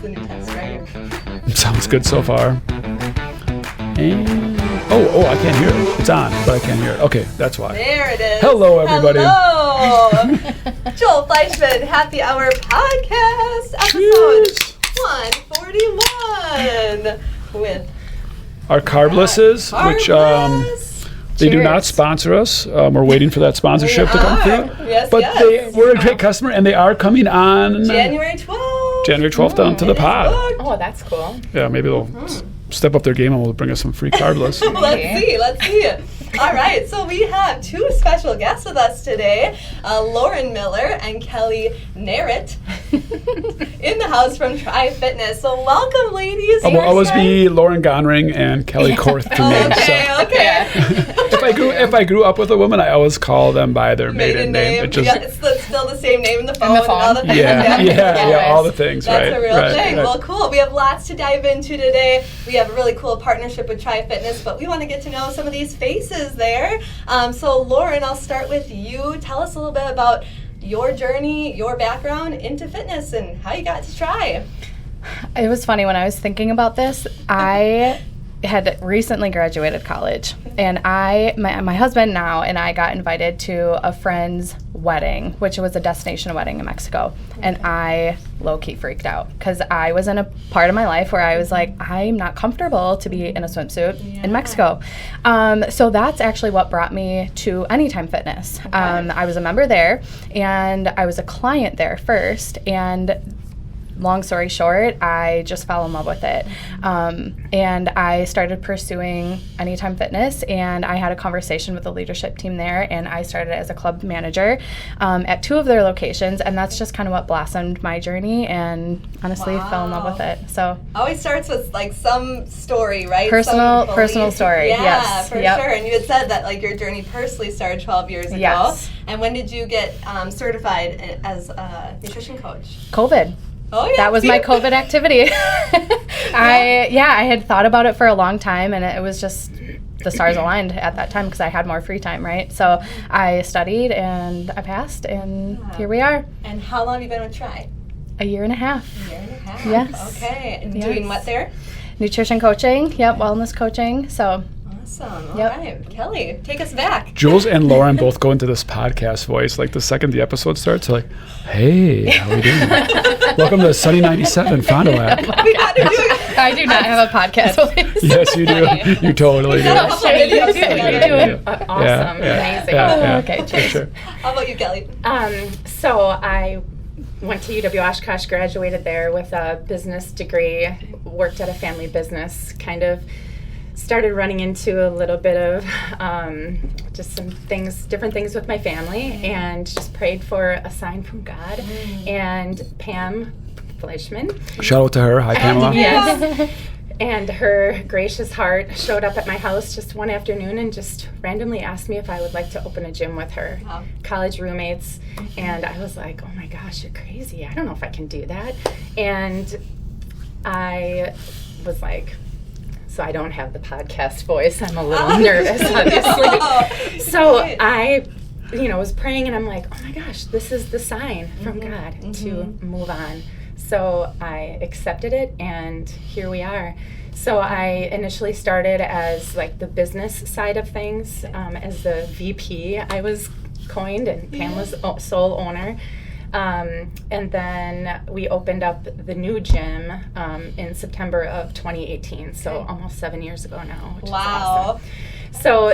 the new test, right? Sounds good so far. And I can't hear it. It's on, but I can't hear it. Okay, that's why. There it is. Hello, everybody. Hello. Joel Fleischman, Happy Hour Podcast, episode 141 with our carblesses, which they do not sponsor us. We're waiting for that sponsorship to come through. Yes, but we're a great customer, and they are coming on January 12th. January 12th down to the pod. Oh, that's cool. Yeah, maybe they'll step up their game and we'll bring us some free carbless. Let's see. All right, so we have two special guests with us today, Lauren Miller and Kelly Nerat in the house from TRiE Fitness. So welcome, ladies. Will always be Lauren Gonring and Kelly Korth to me. Okay. If I grew up with a woman, I always call them by their maiden name. It's still the same name in the phone. And all the things. Yeah, all the things. That's a real thing. Right. Well, cool. We have lots to dive into today. We have a really cool partnership with TRiE Fitness, but we want to get to know some of these faces there. So Lauren, I'll start with you. Tell us a little bit about your journey, your background into fitness, and how you got to TRiE. It was funny when I was thinking about this. I had recently graduated college, and my husband now and I got invited to a friend's wedding, which was a destination wedding in Mexico. And I low-key freaked out because I was in a part of my life where I was like, I'm not comfortable to be in a swimsuit in Mexico. So that's actually what brought me to Anytime Fitness. I was a member there, and I was a client there first, and long story short, I just fell in love with it. And I started pursuing Anytime Fitness, and I had a conversation with the leadership team there, and I started as a club manager at two of their locations, and that's just kind of what blossomed my journey, and honestly fell in love with it. So always starts with like some story, right? Personal story. Yeah, yes. For sure. And you had said that like your journey personally started 12 years ago. Yes. And when did you get certified as a nutrition coach? COVID. Oh, yeah. That was my COVID activity. I had thought about it for a long time, and it was just the stars aligned at that time because I had more free time, right? So I studied, and I passed, and here we are. And how long have you been with TRiE? A year and a half. Yes. Okay. And doing what there? Nutrition coaching. Yep. Wellness coaching. So. Awesome. All right. Kelly, take us back. Jules and Lauren both go into this podcast voice. Like the second the episode starts, they're like, hey, how are we doing? Welcome to Sunny 97 Fond du Lac. I do not have a podcast voice. Yes, you do. You totally do. You do. Awesome. Amazing. Okay, cheers. Sure. How about you, Kelly? So I went to UW Oshkosh, graduated there with a business degree, worked at a family business, kind of started running into a little bit of just some things, different things with my family, and just prayed for a sign from God. And Pam Fleischman. Shout out to her. Hi, Pamela. Yes. And her gracious heart showed up at my house just one afternoon and just randomly asked me if I would like to open a gym with her. Wow. College roommates. And I was like, oh my gosh, you're crazy. I don't know if I can do that. And I was like, so I don't have the podcast voice. I'm a little nervous, obviously. So I, was praying, and I'm like, oh my gosh, this is the sign from God to move on. So I accepted it, and here we are. So I initially started as like the business side of things, as the VP. I was coined, and Pam was sole owner. And then we opened up the new gym in September of 2018, so almost 7 years ago now, which is awesome. So,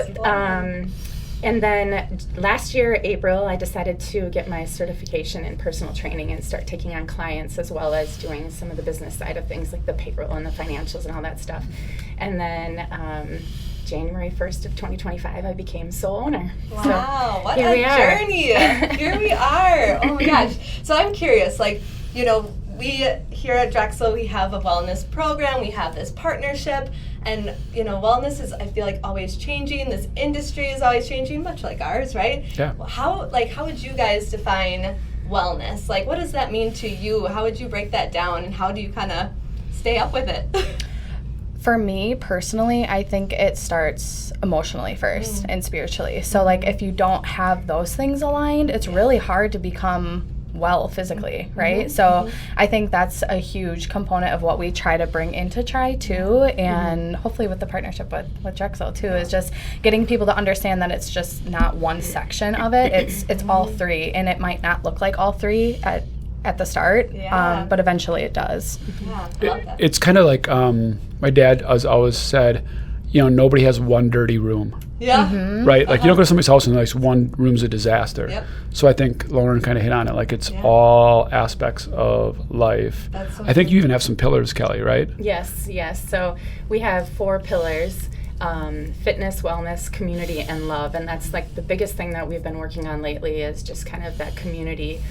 and then last year, April, I decided to get my certification in personal training and start taking on clients, as well as doing some of the business side of things like the payroll and the financials and all that stuff. And then January 1st of 2025, I became sole owner. Wow, so what a journey. Here we are. Oh my gosh. So I'm curious, like, we here at Drexel, we have a wellness program, we have this partnership, and, wellness is, I feel like, always changing. This industry is always changing, much like ours, right? Yeah. How would you guys define wellness? Like, what does that mean to you? How would you break that down, and how do you kind of stay up with it? For me personally, I think it starts emotionally first and spiritually. So like if you don't have those things aligned, it's really hard to become well physically, right? So I think that's a huge component of what we try to bring into TRiE too, and hopefully with the partnership with Drexel too, is just getting people to understand that it's just not one section of it. It's all three, and it might not look like all three at the start, but eventually it does. Yeah, I love that. It's kind of like my dad has always said, nobody has one dirty room. Yeah. Right? Like, you don't go to somebody's house and like one room's a disaster. Yep. So I think Lauren kind of hit on it. Like, it's all aspects of life. That's so I think you even have some pillars, Kelly, right? Yes. So we have 4 pillars: fitness, wellness, community, and love. And that's like the biggest thing that we've been working on lately is just kind of that community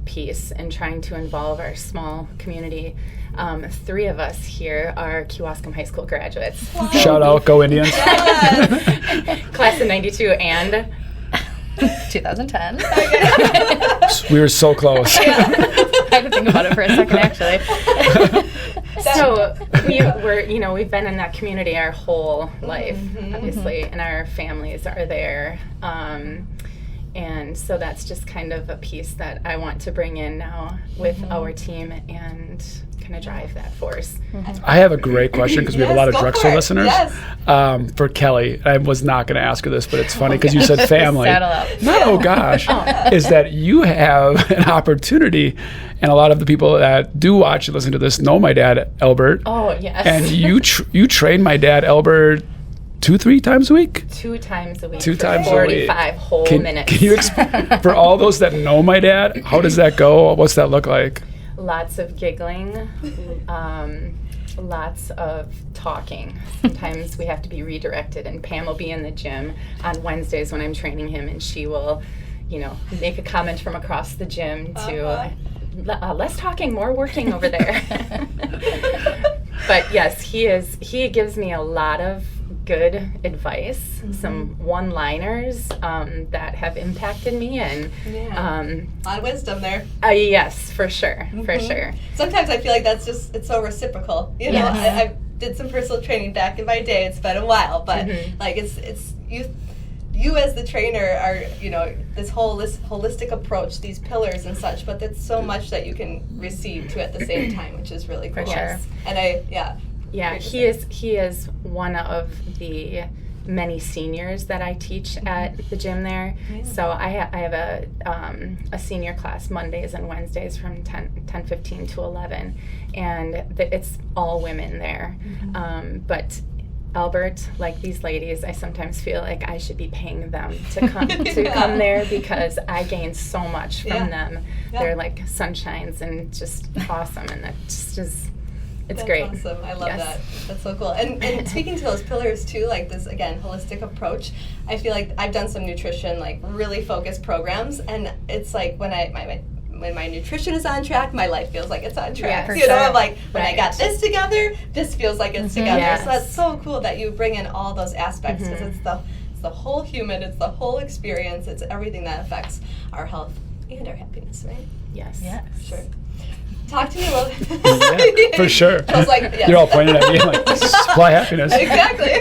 piece and trying to involve our small community. 3 of us here are Kewaskum High School graduates. Wow. Shout out, go Indians. Class of 92 and 2010. We were so close. I had to think about it for a second, actually. So we've been in that community our whole life, obviously, and our families are there. And so that's just kind of a piece that I want to bring in now with our team and kind of drive that force. I have a great question because we have a lot of go Drexel for it. listeners. Yes. For Kelly, I was not going to ask her this, but it's funny because you said family. Saddle up. Oh gosh, is that you have an opportunity, and a lot of the people that do watch and listen to this know my dad, Albert. Oh, yes. And you train my dad, Albert, 2-3 times a week? 2 times a week. 2 for times a week. 45 whole Can minutes. you for all those that know my dad, how does that go? What's that look like? Lots of giggling, lots of talking. Sometimes we have to be redirected, and Pam will be in the gym on Wednesdays when I'm training him, and she will, make a comment from across the gym to less talking, more working over there. But yes, he gives me a lot of good advice, some one-liners that have impacted me, and a lot of wisdom there. yes, for sure. Sometimes I feel like it's so reciprocal. Yes. I did some personal training back in my day. It's been a while, but like it's you as the trainer are this holistic approach, these pillars and such. But there's so much that you can receive too at the same time, which is really cool. For sure. And Yeah, he is one of the many seniors that I teach at the gym there. Yeah. So I have a senior class Mondays and Wednesdays from 10:15 to 11, and it's all women there. But Albert, like these ladies, I sometimes feel like I should be paying them to come come there because I gain so much from them. Yeah. They're like sunshines and just awesome, and that just is. That's great. Awesome. I love that. That's so cool. And speaking to those pillars too, like this, again, holistic approach, I feel like I've done some nutrition, like really focused programs, and it's like when my nutrition is on track, my life feels like it's on track. I'm like, when I got this together, this feels like it's together. Yes. So that's so cool that you bring in all those aspects, because it's the whole human, it's the whole experience, it's everything that affects our health and our happiness, right? Yes. Sure. Talk to me a little bit. Yeah, for sure. I was like, yes. You're all pointing at me like, supply happiness. Exactly.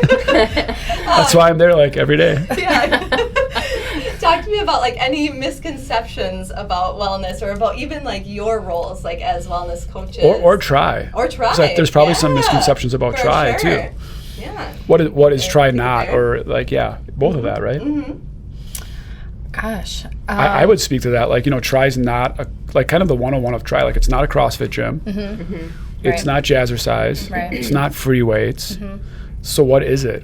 That's why I'm there like every day. Yeah. Talk to me about like any misconceptions about wellness, or about even like your roles like as wellness coaches. Or TRiE. Like, there's probably some misconceptions about TRiE too. Yeah. What is TRiE not, or like both of that, right? Gosh. I would speak to that. Like, TRiE's not like kind of the 101 of TRiE. Like, it's not a CrossFit gym. It's not jazzercise. Right. It's not free weights. So what is it?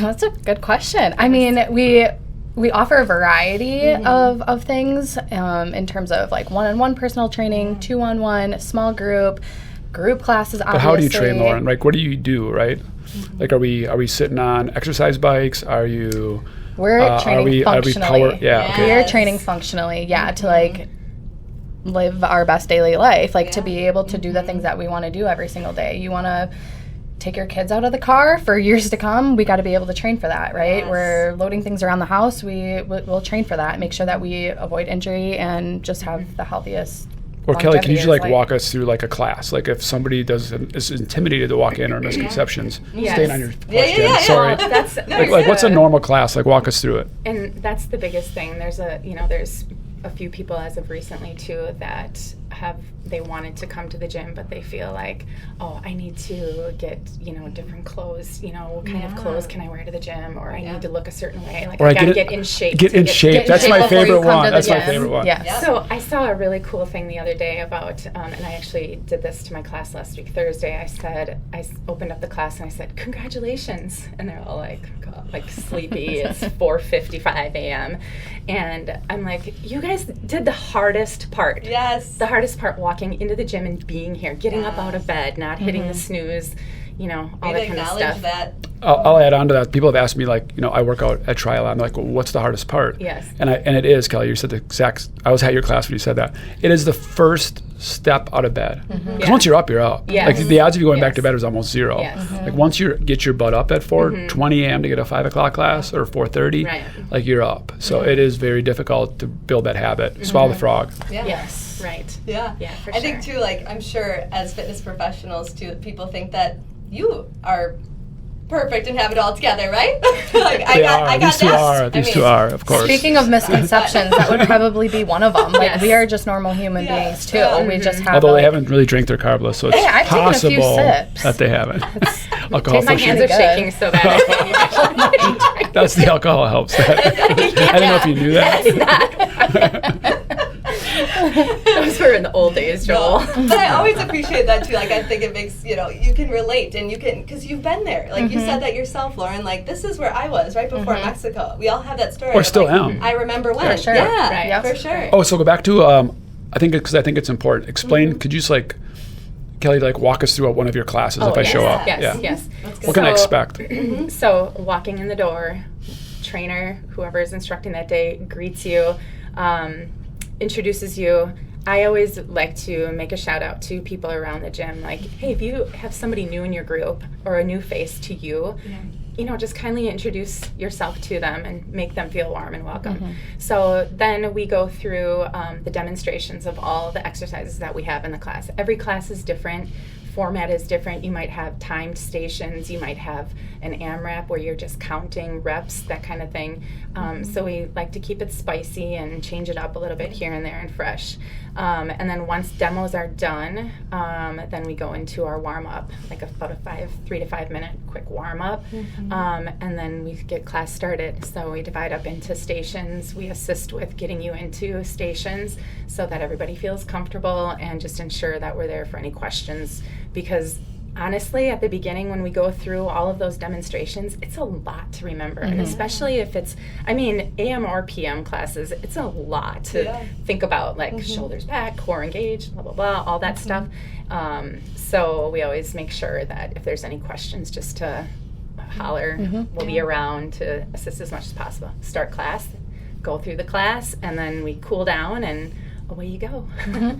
That's a good question. I mean, we offer a variety of things in terms of like one-on-one personal training, 2-on-1, small group classes, obviously. But how do you train, Lauren? Like, what do you do, right? Like, are we sitting on exercise bikes? Are you... We're training functionally. We're training functionally, to like live our best daily life, like to be able to do the things that we want to do every single day. You want to take your kids out of the car for years to come, we got to be able to train for that, right? Yes. We're loading things around the house, we'll train for that, make sure that we avoid injury and just have the healthiest. Or Kelly, can you just walk us through like a class? Like if somebody is intimidated to walk in or misconceptions, staying on your question. Sorry. That's like what's a normal class? Like walk us through it. And that's the biggest thing. There's a few people as of recently too that they wanted to come to the gym, but they feel like, oh, I need to get, different clothes, what kind of clothes can I wear to the gym, or I need to look a certain way, like I gotta get in shape. Get in shape. That's my favorite one. That's my favorite one. Yes. Yeah. So I saw a really cool thing the other day about, and I actually did this to my class last week, Thursday. I opened up the class and I said, congratulations. And they're all like sleepy. It's 4:55 a.m. And I'm like, you guys did the hardest part. Yes. The hardest part, walking into the gym and being here, getting up out of bed, not hitting the snooze, all that kind of stuff. That. I'll add on to that. People have asked me, I work out at TRiE. I'm like, well, what's the hardest part? Yes. And it is, Kelly, you said the exact, I was at your class when you said that. It is the first step out of bed. Because once you're up, you're up. Yes. Like the odds of you going back to bed is almost zero. Yes. Like once you get your butt up at 4:20 a.m. to get a 5 o'clock class or 4:30, right. you're up. So it is very difficult to build that habit. Swallow the frog. Yeah. Yes. Right. Yeah. Yeah, for I think too, I'm sure as fitness professionals too, people think that you are perfect and have it all together, right? These two are, of course. Speaking of misconceptions, that would probably be one of them. We are just normal human beings too. We just have. Although they haven't really drank their carbless, so it's I've possible taken a few sips. that they haven't. My hands are shaking so bad. That's the alcohol helps. I don't know if you knew that. Those were in the old days, Joel. No. But I always appreciate that too. I think it makes, you can relate and you can, because you've been there. You said that yourself, Lauren, this is where I was right before Mexico. We all have that story. Or still am. I remember when. For sure. Yeah, for sure. Oh, so go back to, I think it's important. Explain, could you just Kelly, walk us through one of your classes if I show up? Yes. What can I expect? So walking in the door, trainer, whoever is instructing that day, greets you, introduces you. I always like to make a shout out to people around the gym, hey, if you have somebody new in your group or a new face to you, just kindly introduce yourself to them and make them feel warm and welcome. So then we go through the demonstrations of all the exercises that we have in the class. Every class is different. Format is different. You might have timed stations. You might have an AMRAP where you're just counting reps, that kind of thing. So we like to keep it spicy and change it up a little bit here and there and fresh. And then once demos are done, then we go into our warm-up, about a 3 to 5 minute quick warm-up. And then we get class started. So we divide up into stations. We assist with getting you into stations so that everybody feels comfortable and just ensure that we're there for any questions. Because honestly, at the beginning when we go through all of those demonstrations, it's a lot to remember. And especially if it's, AM or PM classes, it's a lot to think about, shoulders back, core engaged, blah, blah, blah, all that stuff. So we always make sure that if there's any questions, just to holler. We'll be around to assist as much as possible. Start class, go through the class, and then we cool down and away you go.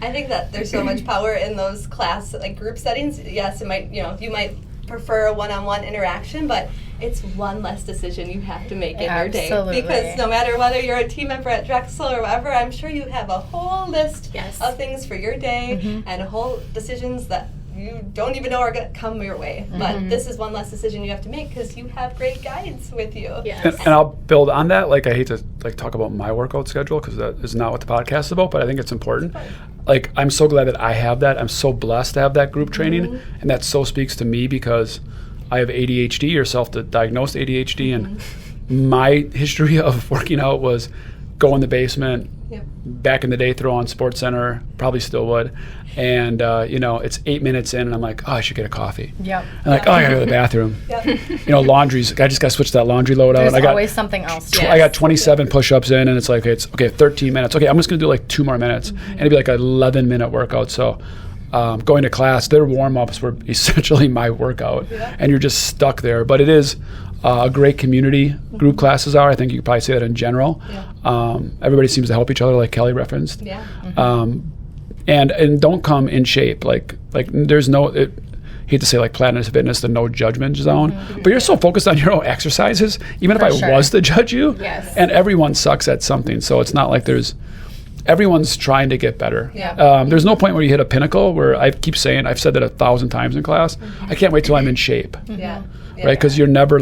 I think that there's so much power in those class, group settings. Yes, it might, you might prefer a one-on-one interaction, but it's one less decision you have to make in your day. Because no matter whether you're a team member at Drexel or whatever, I'm sure you have a whole list of things for your day and whole decisions that you don't even know are going to come your way. But this is one less decision you have to make because you have great guides with you. And I'll build on that. I hate to talk about my workout schedule because that is not what the podcast is about, but I think it's important. I'm so glad that I have that. I'm so blessed to have that group training, and that so speaks to me because I have ADHD or self-diagnosed ADHD, and my history of working out was go in the basement. Back in the day, throw on Sports Center, probably still would. And, it's 8 minutes in, and I'm like, oh, I should get a coffee. Yep. And oh, I got to go to the bathroom. Laundry's, I just got to switch that laundry load out. There's always something else. I got 27 push-ups in, and it's 13 minutes. Okay, I'm just going to do 2 more minutes. And it'd be an 11-minute workout. So going to class, their warm-ups were essentially my workout. And you're just stuck there. But it is a great community. Group classes are. I think you could probably say that in general. Everybody seems to help each other, like Kelly referenced. And don't come in shape. There's no, hate to say Planet Fitness, the no judgment zone, but you're so focused on your own exercises, even if I was to judge you, and everyone sucks at something. So it's not like there's, everyone's trying to get better. Yeah. There's no point where you hit a pinnacle where I keep saying, I've said that 1,000 times in class, I can't wait till I'm in shape. Yeah. Right? Because you never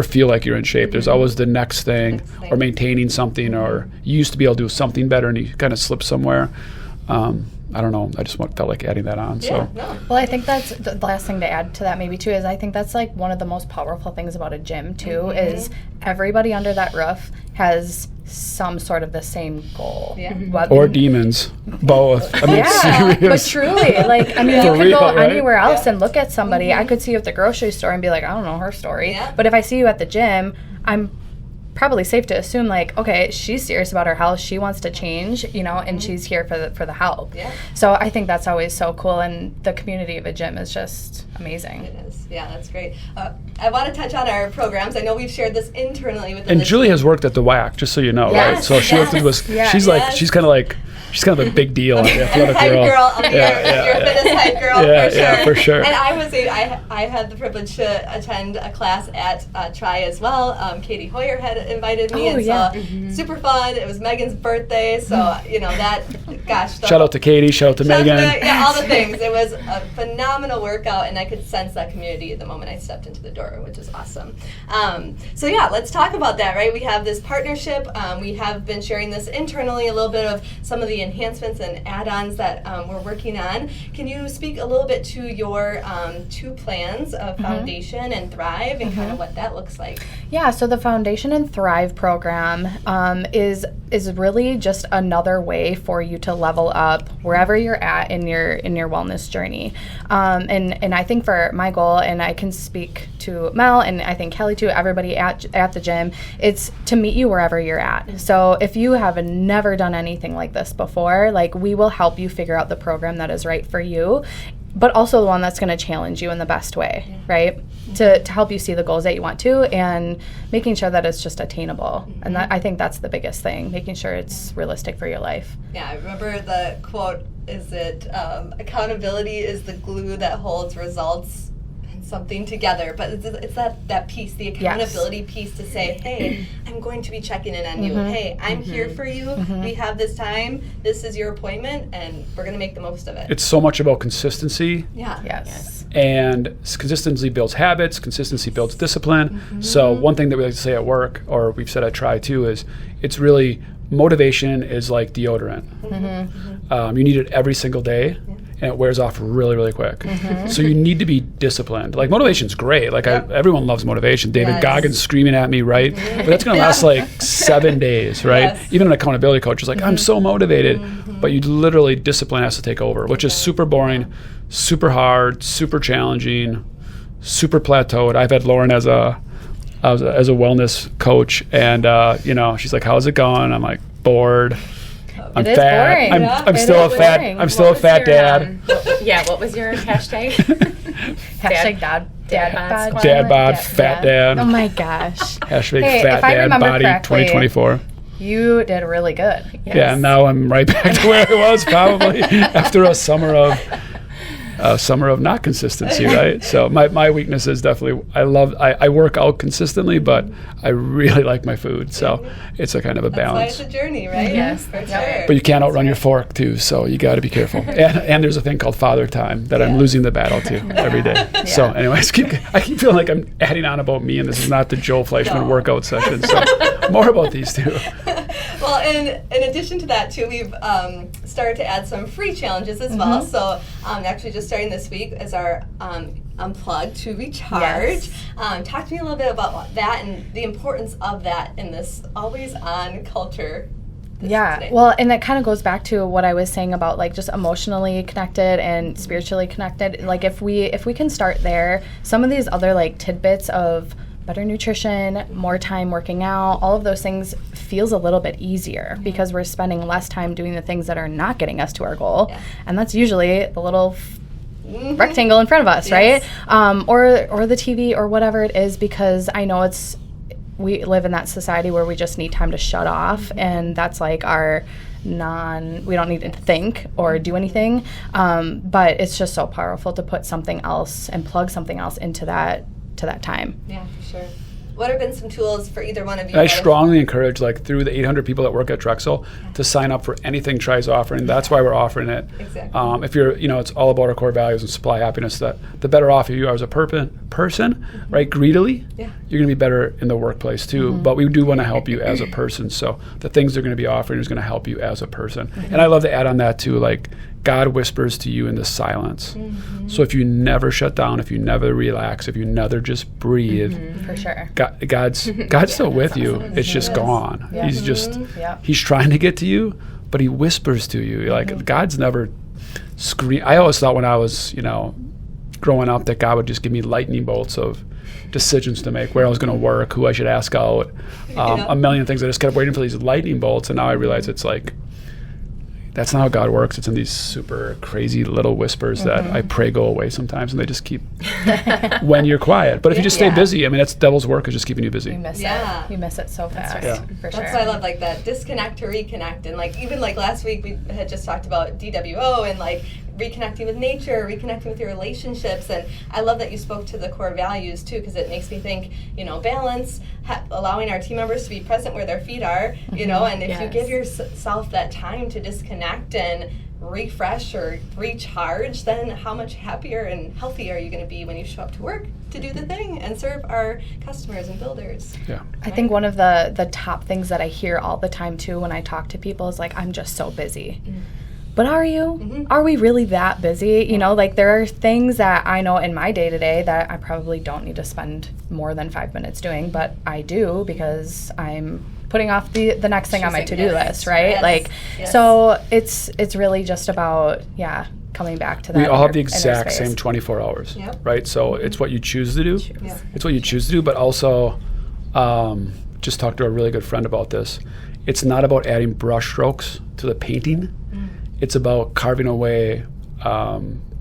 feel like you're in shape. There's always the next thing or maintaining something, or you used to be able to do something better and you kind of slip somewhere. I don't know. I just felt like adding that on. Yeah, So. no. Well, I think that's the last thing to add to that maybe too is I think that's like one of the most powerful things about a gym too is everybody under that roof has some sort of the same goal. Yeah. Or demons. Both. I mean, Yeah, but serious. truly, like, I mean, For you could real, go right? anywhere else and look at somebody. I could see you at the grocery store and be like, I don't know her story. Yeah. But if I see you at the gym, I'm probably safe to assume, like, okay, she's serious about her health. She wants to change, you know, and she's here for the help. Yeah. So I think that's always so cool, and the community of a gym is just amazing. It is. Yeah, that's great. I want to touch on our programs. I know we've shared this internally with And Julie has worked at the WAC, just so you know, right? Yes, So she worked at yes, she's like, yes. she's kind of a big deal. Athletic hype girl. Yeah, You're a fitness hype girl Yeah, for sure. yeah, for sure. And I had the privilege to attend a class at TRiE as well. Katie Hoyer had invited me, Oh, and yeah. so super fun. It was Megan's birthday, so you know that. Gosh, Shout out to Katie, shout out to Megan. Yeah, all the things. It was a phenomenal workout, and I could sense that community the moment I stepped into the door, which is awesome. So yeah, let's talk about that, right? We have this partnership. We have been sharing this internally, a little bit of some of the enhancements and add-ons that we're working on. Can you speak a little bit to your two plans of Foundation and Thrive and kind of what that looks like? Yeah, so the Foundation and Thrive program is really just another way for you to level up wherever you're at in your wellness journey. And I think for my goal, and I can speak to Mel and I think Kelly too, everybody at the gym, it's to meet you wherever you're at. So if you have never done anything like this before, like we will help you figure out the program that is right for you, but also the one that's going to challenge you in the best way, right? To help you see the goals that you want to, and making sure that it's just attainable. And that, I think that's the biggest thing, making sure it's realistic for your life. Yeah, I remember the quote, is it accountability is the glue that holds results and something together, but it's that piece, the accountability piece to say, hey, I'm going to be checking in on you. Hey, I'm here for you. We have this time. This is your appointment, and we're going to make the most of it. It's so much about consistency. Yeah. Yes. And consistency builds habits, consistency builds discipline. So one thing that we like to say at work, or we've said at TRiE too, is it's really motivation is like deodorant. You need it every single day, and it wears off really, really quick. So you need to be disciplined. Like motivation's great. Like everyone loves motivation. David Goggins screaming at me, right? But that's going to last like 7 days, right? Yes. Even an accountability coach is like, I'm so motivated. But you literally, discipline has to take over, which is super boring, super hard, super challenging, super plateaued. I've had Lauren as a wellness coach, and she's like, "How's it going?" I'm like, bored. I'm It is fat. boring. I'm It still a is fat. boring. I'm still a fat dad. What was your hashtag? Hashtag dad bod. Dad bod, fat dad. Oh my gosh. Hashtag Hey, fat if I dad remember body correctly, 2024. You did really good. Yes. Yeah, and now I'm right back to where I was probably after a summer of not consistency, right? So my weakness is definitely I work out consistently, but I really like my food. So it's a kind of a That's why balance. it's a journey, right? Yes. For sure. But you can't outrun your fork too, so you got to be careful. And there's a thing called father time that I'm losing the battle to every day. So anyways, I keep feeling like I'm adding on about me, and this is not the Joel Fleischman workout session. So more about these two. Well, in addition to that, too, we've started to add some free challenges as well. So actually just starting this week is our Unplug to recharge. Yes. Talk to me a little bit about that and the importance of that in this always-on culture. Today. Well, and that kind of goes back to what I was saying about like just emotionally connected and spiritually connected. Like if we can start there, some of these other like tidbits of better nutrition, more time working out, all of those things feels a little bit easier because we're spending less time doing the things that are not getting us to our goal. Yeah. And that's usually the little rectangle in front of us, right? Or the TV or whatever it is, because I know we live in that society where we just need time to shut off, and that's like our we don't need to think or do anything, but it's just so powerful to put something else and plug something else into that time. Yeah, for sure. what have been some tools for either one of you? I strongly encourage, like, through the 800 people that work at Drexel, to sign up for anything TRiE's offering. That's why we're offering it. Exactly. If you're, it's all about our core values and supply happiness. That the better off you are as a person, right? Greedily, you're going to be better in the workplace too. But we do want to help you as a person. So the things they're going to be offering is going to help you as a person. And I love to add on that too, like, God whispers to you in the silence. So if you never shut down, if you never relax, if you never just breathe, For sure. God's still with you. awesome. It's just gone. Yeah. He's just Yep. he's trying to get to you, but he whispers to you. Like, God's never scream. I always thought when I was, growing up, that God would just give me lightning bolts of decisions to make, where I was going to work, who I should ask out, a million things. I just kept waiting for these lightning bolts, and now I realize it's like, that's not how God works. It's in these super crazy little whispers that I pray go away sometimes, and they just keep when you're quiet. But if you just stay busy, that's devil's work, is just keeping you busy. You miss Yeah. it. You miss it so fast. right. Yeah. For sure. That's why I love, like, that disconnect to reconnect. And, like, even, like, last week we had just talked about DWO and, like, reconnecting with nature, reconnecting with your relationships. And I love that you spoke to the core values too, because it makes me think, balance, allowing our team members to be present where their feet are, and if you give yourself that time to disconnect and refresh or recharge, then how much happier and healthier are you going to be when you show up to work to do the thing and serve our customers and builders? Yeah. I think one of the top things that I hear all the time too when I talk to people is like, I'm just so busy. But are you? Are we really that busy? Like, there are things that I know in my day-to-day that I probably don't need to spend more than 5 minutes doing, but I do because I'm putting off the next thing on my to-do list, right? Yes. So it's really just about, coming back to that. We all have the inner exact space. same 24 hours, Yep. right? So it's what you choose to do. Yeah. It's what you choose to do, but also, just talked to a really good friend about this. It's not about adding brush strokes to the painting. It's about carving away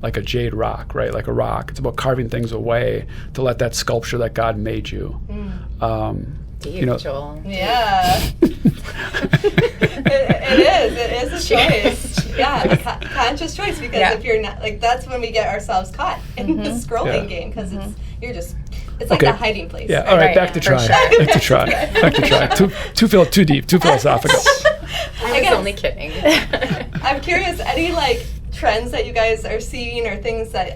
like a jade rock, right? Like a rock. It's about carving things away to let that sculpture that God made you. Deep, Joel. Yeah. It is a choice. A conscious choice, because if you're not, like, that's when we get ourselves caught in the scrolling game, because it's like a hiding place. Yeah, all right, back to TRiE. sure. Back to TRiE. Back to TRiE. Too deep, too philosophical. I was only kidding. I'm curious, any, like, trends that you guys are seeing or things that,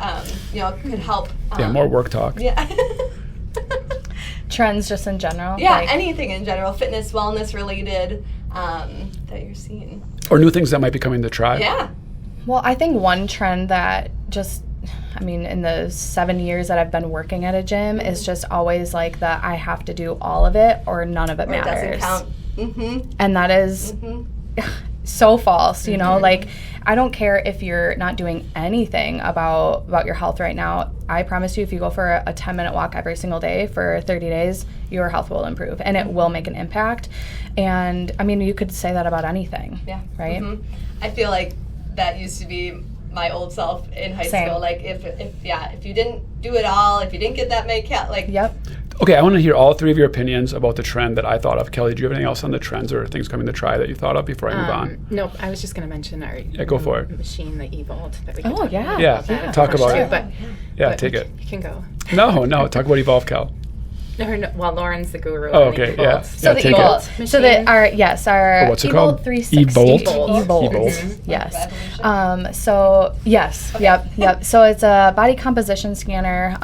could help? More work talk. Yeah. Trends just in general. Yeah, like, anything in general, fitness, wellness related, that you're seeing. Or new things that might be coming to TRiE. Yeah. Well, I think one trend that in the 7 years that I've been working at a gym is just always like that I have to do all of it or none of it Or it matters. doesn't count. And that is so false, like, I don't care if you're not doing anything about your health right now. I promise you, if you go for a 10-minute walk every single day for 30 days, your health will improve and it will make an impact. And you could say that about anything. Yeah. Right? I feel like that used to be my old self in high Same. school. Like, if you didn't do it all, if you didn't get that many Yep. Okay, I want to hear all three of your opinions about the trend that I thought of. Kelly, do you have anything else on the trends or things coming to TRiE that you thought of before I move on? Nope, I was just going to mention our go for it. machine, the e-Volt. That we can Oh, talk yeah. Yeah, about that talk first about too, it. But, Yeah, take it. You can go. No, talk about Evolve, Cal. Well, Lauren's the guru. Oh, on okay, e-Volt. yeah. So the take e-Volt. it. So that our what's it e-Volt called? 360. E-Volt? E-Volt. E-Volt. Yes. So yes, yep. So it's a body composition scanner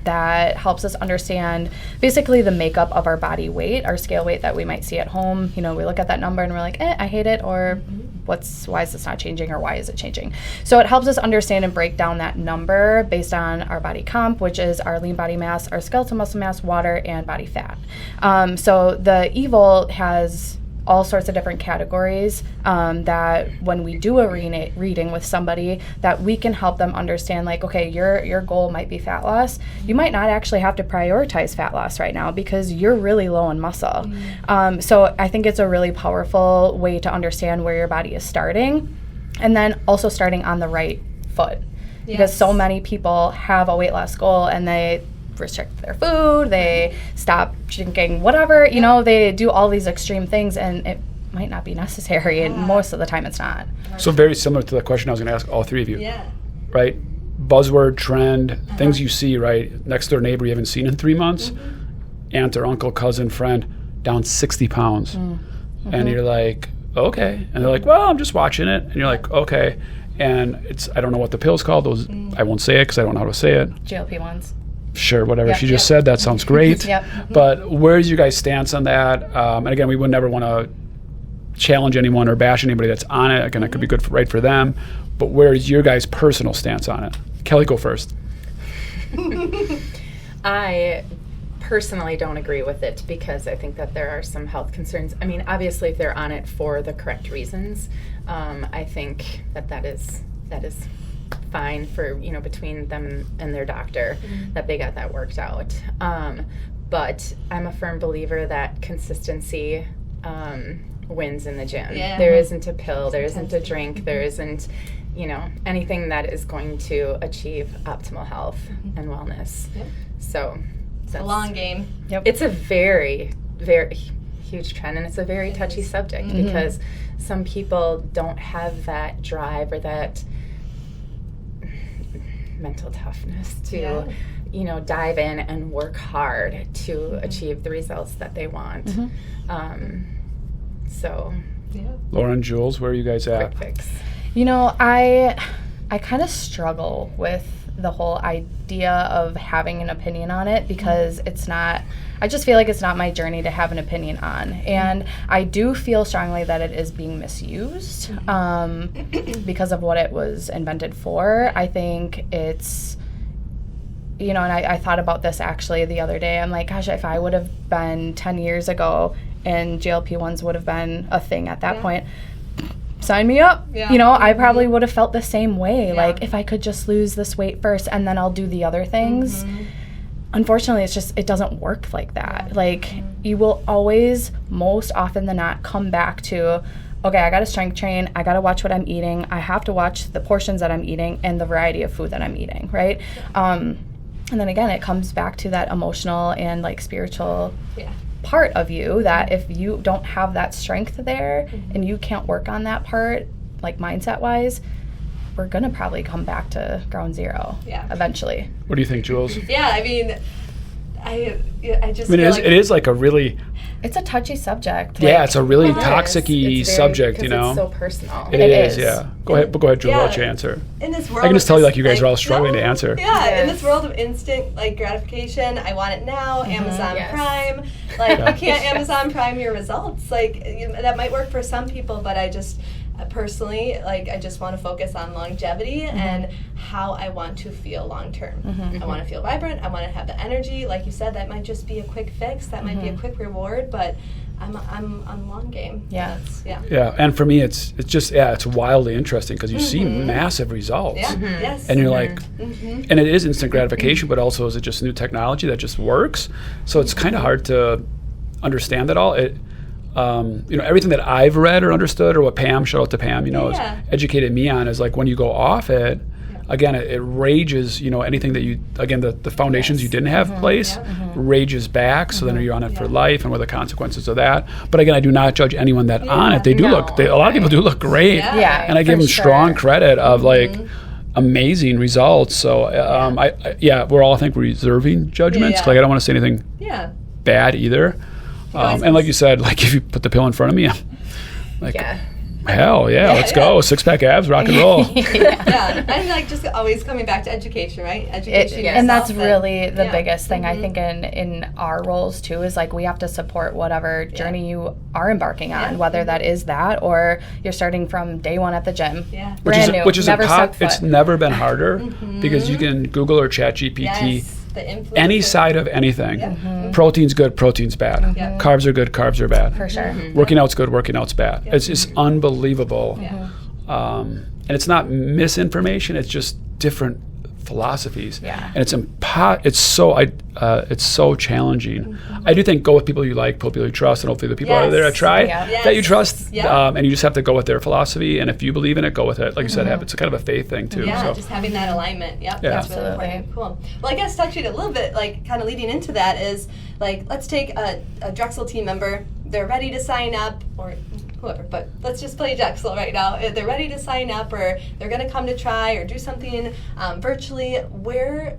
that helps us understand basically the makeup of our body weight, our scale weight that we might see at home. We look at that number and we're like, I hate it, or why is this not changing, or why is it changing? So it helps us understand and break down that number based on our body comp, which is our lean body mass, our skeletal muscle mass, water, and body fat. So the eVolt has all sorts of different categories that when we do a reading with somebody, that we can help them understand, like, okay, your goal might be fat loss. You might not actually have to prioritize fat loss right now because you're really low in muscle. So I think it's a really powerful way to understand where your body is starting, and then also starting on the right foot. Because so many people have a weight loss goal and they restrict their food, they stop drinking whatever, they do all these extreme things, and it might not be necessary, and most of the time it's not. So very similar to the question I was going to ask all three of you. Yeah. Right? Buzzword, trend, things you see, right? Next door neighbor you haven't seen in 3 months. aunt or uncle, cousin, friend down 60 pounds. And you're like, okay. And they're like, well, I'm just watching it. And you're like, okay. And I don't know what the pill's called. Those I won't say it because I don't know how to say it. GLP-1s. Sure, whatever she just said, that sounds great. But where's your guys' stance on that? And again, we would never want to challenge anyone or bash anybody that's on it. Again, it could be good right for them. But where's your guys' personal stance on it? Kelly, go first. I personally don't agree with it because I think that there are some health concerns. I mean, obviously, if they're on it for the correct reasons, I think that is fine for, between them and their doctor, that they got that worked out. But I'm a firm believer that consistency wins in the gym. Yeah. There isn't a pill, there isn't a drink, there isn't, anything that is going to achieve optimal health and wellness. So It's a long game. it's a very, very huge trend, and it's a very touchy subject because some people don't have that drive or that mental toughness to dive in and work hard to achieve the results that they want. Lauren, Jules, where are you guys at? Quick fix. I kind of struggle with the whole idea of having an opinion on it because I just feel like it's not my journey to have an opinion on. And I do feel strongly that it is being misused because of what it was invented for. I think it's, and I thought about this actually the other day. I'm like, gosh, if I would have been 10 years ago and GLP-1s would have been a thing at that point, sign me up. I probably would have felt the same way. Like, if I could just lose this weight first and then I'll do the other things. Unfortunately, it doesn't work like that. Like, you will always, most often than not, come back to, okay, I got to strength train, I got to watch what I'm eating, I have to watch the portions that I'm eating and the variety of food that I'm eating, right? And then again, it comes back to that emotional and like spiritual part of you that if you don't have that strength there and you can't work on that part, like mindset wise, we're gonna probably come back to ground zero eventually. What do you think, Jules? I mean, I just I mean, feel it is like a really... It's a touchy subject. it's a really toxic-y subject, It's so personal. It is, yeah. Go ahead, Jules, I'll let you answer. In this world, I can just tell you like you guys are all struggling to answer. In this world of instant gratification, I want it now, Amazon Prime. Like, you can't Amazon Prime your results. Like, that might work for some people, but I just... personally, I just want to focus on longevity and how I want to feel long term. I want to feel vibrant. I want to have the energy. Like you said, that might just be a quick fix. That might be a quick reward, but I'm on long game. And for me, it's just it's wildly interesting because you see massive results. And you're like, and it is instant gratification, but also is it just new technology that just works? So it's kind of hard to understand it all. Everything that I've read or understood, or what Pam, shout out to Pam, has educated me on is like when you go off it, again, it rages, anything that the foundations you didn't have in place rages back. So then you're on it for life and what are the consequences of that. But again, I do not judge anyone that on it. They do a lot of people do look great. And I give them strong credit of amazing results. So we're all, I think, reserving judgments. I don't want to say anything bad either. And like you said, if you put the pill in front of me, I'm like, hell yeah, let's go. 6-pack abs, rock and roll. And just always coming back to education, right? Education. And that's really the biggest thing I think in our roles too is we have to support whatever journey you are embarking on, whether that is that or you're starting from day one at the gym, brand new, never stepped foot. It's never been harder because you can Google or Chat GPT. Any side of anything. Protein's good, protein's bad. Carbs are good, carbs are bad. For sure. Working out's good, working out's bad. It's just unbelievable. And it's not misinformation, it's just different philosophies. And it's so challenging. I do think go with people you like, people you trust, and hopefully the people out there at TRiE that you trust. And you just have to go with their philosophy, and if you believe in it, go with it. Like you said, it's kind of a faith thing too. Just having that alignment. That's really important. Cool. Well, I guess touching a little bit, kind of leading into that is, let's take a Drexel team member. They're ready to sign up, or whoever, but let's just play Drexel right now. They're ready to sign up, or they're going to come to TRiE or do something virtually. Where,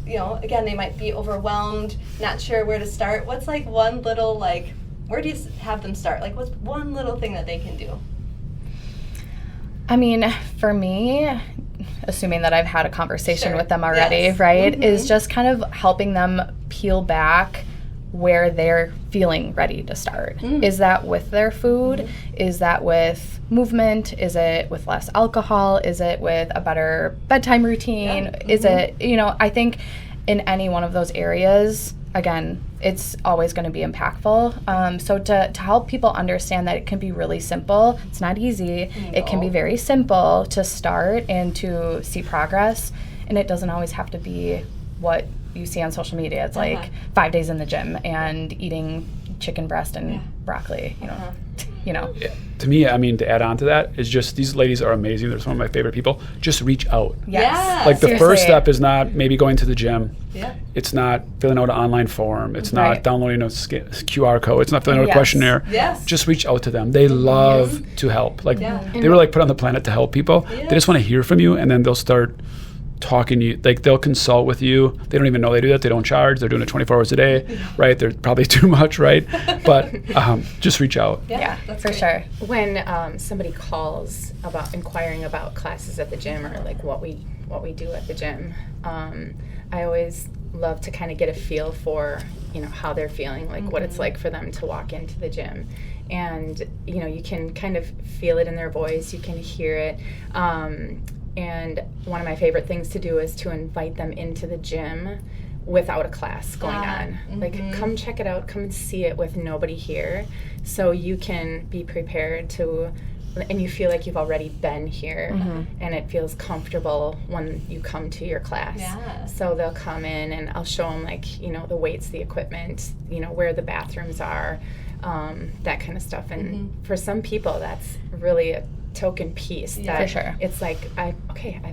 you know, again, they might be overwhelmed, not sure where to start. What's like one little, like, where do you have them start? Like, what's one little thing that they can do? I mean, for me, assuming that I've had a conversation Sure. with them already, Yes. right, is just kind of helping them peel back where they're feeling ready to start. Is that with their food? Is that with movement? Is it with less alcohol? Is it with a better bedtime routine? Yeah. Is it, you know, I think in any one of those areas, again, it's always going to be impactful. So to help people understand that it can be really simple. It's not easy. It can be very simple to start and to see progress. And it doesn't always have to be what you see on social media. It's like 5 days in the gym and eating chicken breast and broccoli, you know. Yeah. To me, I mean, to add on to that is just these ladies are amazing. They're some of my favorite people. Just reach out. Yes. Yeah. Like the Seriously. first step is not maybe going to the gym. Yeah. It's not filling out an online form. It's not Right. downloading a QR code. It's not filling out a Yes. questionnaire. Yes. Just reach out to them. They love to help. Like they were like put on the planet to help people. Yes. They just want to hear from you, and then they'll start talking to you. Like they'll consult with you. They don't even know they do that. They don't charge. They're doing it 24 hours a day, right? They're probably too much, right? But just reach out. Yeah, that's for great. sure. When somebody calls about inquiring about classes at the gym or like what we do at the gym, I always love to kind of get a feel for, you know, how they're feeling, like what it's like for them to walk into the gym. And, you know, you can kind of feel it in their voice, you can hear it. And one of my favorite things to do is to invite them into the gym without a class going on. Like, come check it out, come and see it with nobody here, so you can be prepared to, and you feel like you've already been here, and it feels comfortable when you come to your class. Yeah. So they'll come in and I'll show them, like, you know, the weights, the equipment, you know, where the bathrooms are, that kind of stuff. And for some people, that's really a token piece that For sure. it's like, I've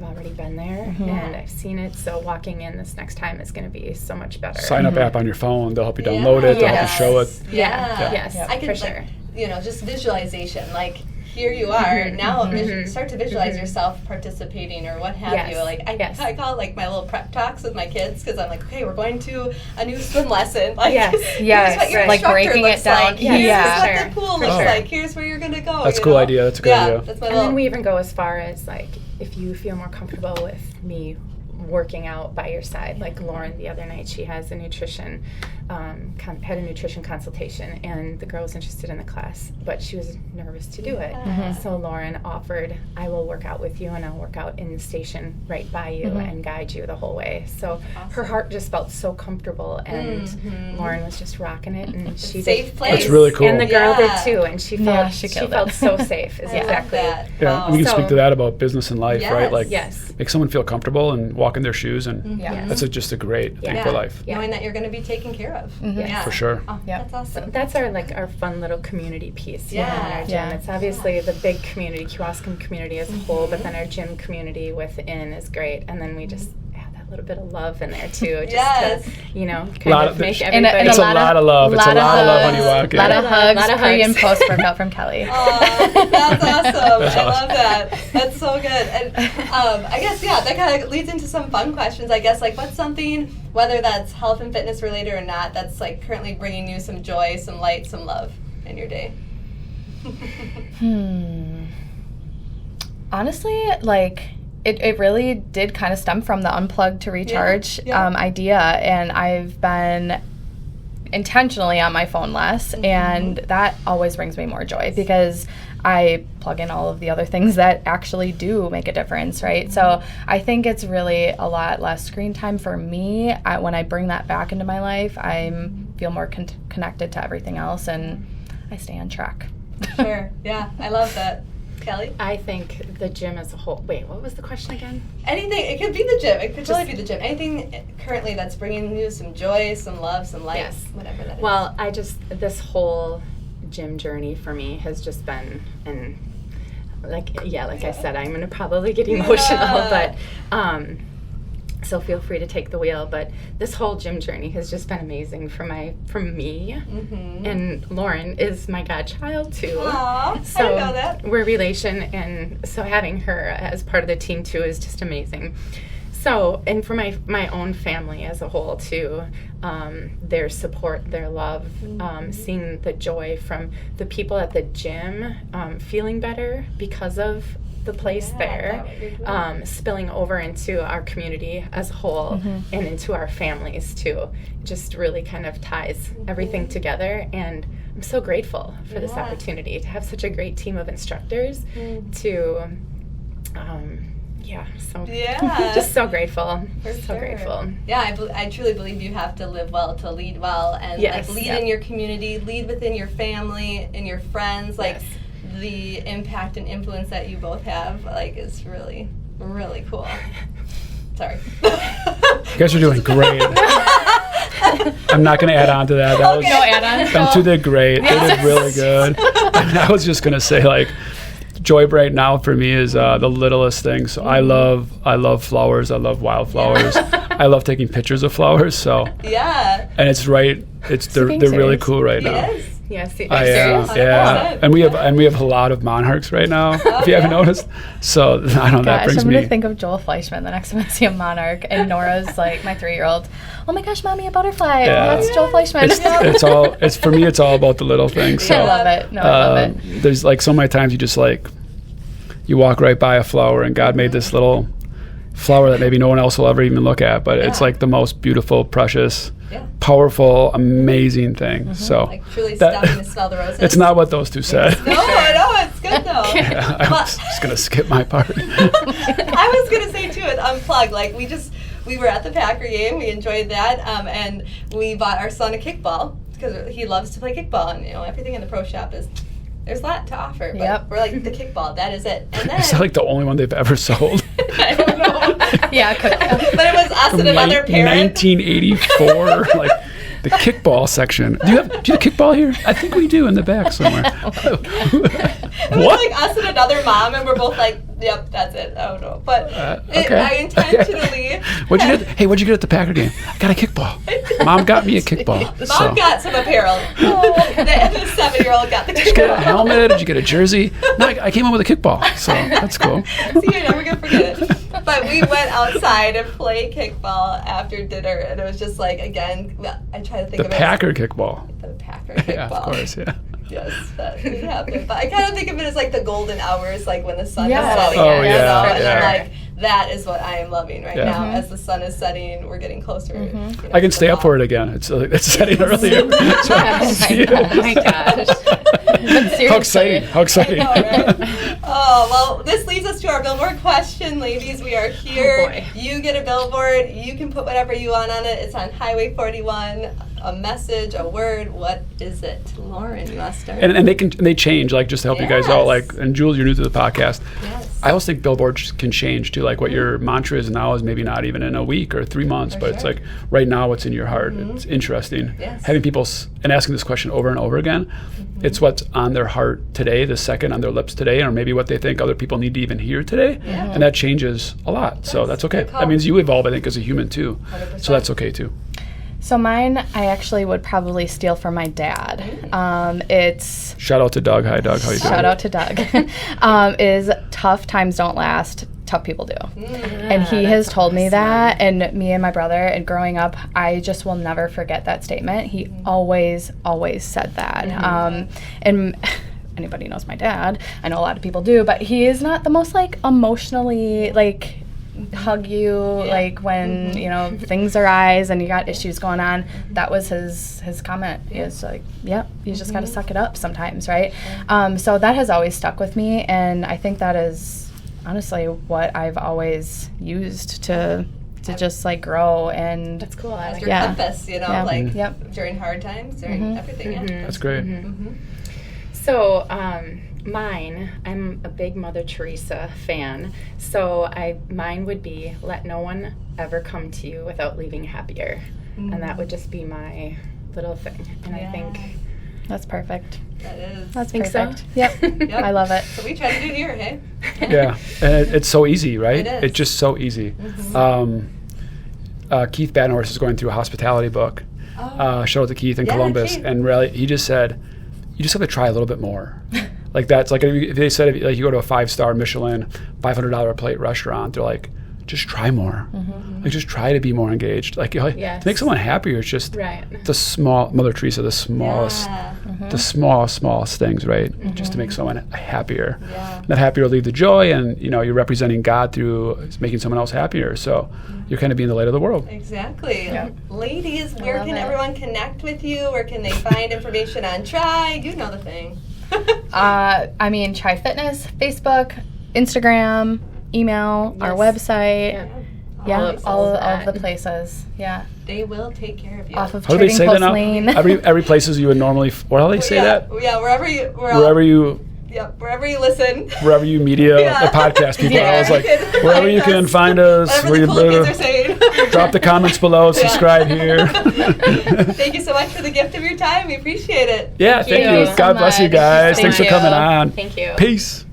already been there and I've seen it, so walking in this next time is going to be so much better. Sign up app on your phone. They'll help you download it. They'll help you show it. Yeah. Yes, I can, for sure. like, you know, just visualization. Like, here you are now. Start to visualize yourself participating or what have Yes. you. Like I call it like my little prep talks with my kids, because I'm like, okay, we're going to a new swim lesson. Like, Yes. here's what your Right. Like instructor breaking it looks down. like. Here's Yeah. what Sure. the pool For looks sure. like. Here's where you're gonna go. That's a you cool know? idea. That's a good idea. That's my And little. then we even go as far as, like, if you feel more comfortable with me working out by your side, like Lauren the other night, she has a nutrition, had a nutrition consultation, and the girl was interested in the class, but she was nervous to do it. So Lauren offered, I will work out with you, and I'll work out in the station right by you and guide you the whole way. So her heart just felt so comfortable, and Lauren was just rocking it, and she safe did, place. That's really cool. and the girl Yeah. did too, and she Yeah, felt she she killed felt it. so safe. Is I love exactly. that. Yeah, Wow. we can So- speak to that about business and life, right? Yes. Like, Yes. make someone feel comfortable and walk in their shoes, and Yeah. that's just a great thing Yeah. for life. Yeah. Knowing that you're going to be taken care of. Yes. For sure. Oh, Yeah. That's awesome. That's our fun little community piece. You know, in Yeah. our gym. Yeah. It's obviously the big community, Kewaskum community as a whole, but then our gym community within is great, and then we just add that little bit of love in there too, just Yes. to, you know, kind Lot of of- make And everybody. It's a lot of love. It's a lot of love when you hugs. walk in. Lot of hugs, Lot of pre and hugs. post workout from Kelly. Oh, that's awesome. That's I love awesome. that. That's so good. And I guess, that kind of leads into some fun questions. I guess, like, what's something, whether that's health and fitness related or not, that's like currently bringing you some joy, some light, some love in your day? Honestly, like, it really did kind of stem from the Unplug to Recharge Yeah. idea, and I've been intentionally on my phone less, and that always brings me more joy because I plug in all of the other things that actually do make a difference, right? So I think it's really a lot less screen time for me. When I bring that back into my life, I feel more connected to everything else, and I stay on track. Sure. Yeah, I love that. Kelly? I think the gym as a whole. Wait, what was the question again? Anything. It could be the gym. It could totally be the gym. Anything currently that's bringing you some joy, some love, some light, Yes. whatever that is. Well, this whole gym journey for me has just been, and like I said, I'm gonna probably get emotional, Yeah. but so feel free to take the wheel. But this whole gym journey has just been amazing for me, and Lauren is my godchild too. Aw, I So didn't know that. we're relation, and so having her as part of the team too is just amazing. So, and for my own family as a whole too, their support, their love, seeing the joy from the people at the gym, feeling better because of the place there, spilling over into our community as a whole and into our families too. Just really kind of ties everything together, and I'm so grateful for this opportunity to have such a great team of instructors to just so grateful. Grateful. Yeah, I truly believe you have to live well to lead well, and like lead in your community, lead within your family and your friends. Like the impact and influence that you both have, like, is really, really cool. Sorry. You guys are doing great. I'm not going to add on to that. That was, no add-on. Them two did great. They did really good. I was just going to say, like, joy right now for me is the littlest things. So I love flowers. I love wildflowers. I love taking pictures of flowers. So and it's right. They're really cool right now. Yes. And we have a lot of monarchs right now. If you haven't noticed, so I don't know. That brings I'm me. gonna think of Joel Fleischman the next time I see a monarch, and Nora's like my 3-year-old. Oh my gosh, mommy, a butterfly! Yeah. Oh, that's Joel Fleischman. It's for me. It's all about the little things. So, I love it. I love it. There's like so many times you just like you walk right by a flower, and God made this little flower that maybe no one else will ever even look at, but it's like the most beautiful, precious, powerful, amazing thing. So like truly stopping to smell the roses. It's not what those two said. No, it's good though. I was just gonna skip my part. I was gonna say too, at Unplug, like we were at the Packer game, we enjoyed that, and we bought our son a kickball because he loves to play kickball, and everything in the pro shop there's a lot to offer, but we're like the kickball, that is it. And then is that like the only one they've ever sold? I don't know. But it was us and another parent. 1984, like the kickball section. Do you have kickball here? I think we do in the back somewhere. It was like us and another mom, and we're both like, yep, that's it. I don't know. But I intentionally... What'd you get at the Packer game? I got a kickball. Mom got me a kickball. Mom got some apparel. The 7-year-old got the kickball. Did you get a helmet? Did you get a jersey? No, I came home with a kickball, so that's cool. See, you're never going to forget it. But we went outside and played kickball after dinner, and it was just like, again, I try to think of it. The Packer kickball. The Packer kickball. Yeah, of course, yeah. Yes, that did happen. But I kind of think of it as like the golden hours, like when the sun is Yes. setting. Oh, yeah, And yeah. I'm like, that is what I am loving right now. As the sun is setting, we're getting closer. I can stay up for it again. It's setting earlier. Oh my gosh. How exciting. I know, right? Oh, well, this leads us to our billboard question, ladies. We are here. Oh, boy. You get a billboard. You can put whatever you want on it. It's on Highway 41. A message, a word. What is it? Lauren, you want to start? And they change, like, just to help you guys out. Like, and Jules, you're new to the podcast. Yes. I always think billboards can change too. Like what your mantra is now is maybe not even in a week or 3 months, but it's like right now what's in your heart. It's interesting. Having people and asking this question over and over again. It's what's on their heart today, the second on their lips today, or maybe what they think other people need to even hear today. And that changes a lot. So that's okay. That means you evolve, I think, as a human too. 100%. So that's okay too. So mine, I actually would probably steal from my dad. It's shout out to Doug. Hi, Doug. How you doing? Shout out to Doug. Is tough times don't last. Tough people do. And he has told me that, and me and my brother, and growing up, I just will never forget that statement. He always said that. And anybody knows my dad. I know a lot of people do, but he is not the most like emotionally like hug you like when things are eyes and you got issues going on. That was his comment. He was like, yep, you just got to suck it up sometimes, right? So that has always stuck with me, and I think that is honestly what I've always used to just like grow. And that's cool. As your compass, like during hard times, during everything. That's great. So mine, I'm a big Mother Teresa fan, so mine would be, let no one ever come to you without leaving happier. And that would just be my little thing. And I think that's perfect. That is. That's So? perfect. Yep. I love it. So we try to do it here, hey? Yeah, and it's so easy, right? It is. It's just so easy. Keith Badnorris is going through a hospitality book. Shout out to Keith in Columbus, Keith. And really, he just said, you just have to try a little bit more. Like that's like if they said if you go to a 5-star Michelin $500 plate restaurant, they're like, just try more. Like, just try to be more engaged. Like, to make someone happier, it's just the small, Mother Teresa, the smallest, the smallest things, right? Just to make someone happier. That happier will lead to joy, and, you're representing God through making someone else happier. So you're kind of being the light of the world. Exactly. Ladies, where can everyone connect with you? Where can they find information on TRiE? You know the thing. TRiE Fitness, Facebook, Instagram, email, our website. All of the places. Yeah. They will take care of you. Off of How do they say that now? Lane. Every places you would normally. How do they say that? Yeah, wherever you. Wherever you listen. Wherever you media the podcast people. I was like, wherever you can find us. Whatever the cool kids are saying. Drop the comments below. Subscribe here. Thank you so much for the gift of your time. We appreciate it. Yeah, thank you. So God bless you guys. Thank Thanks for coming on. Thank you. Peace.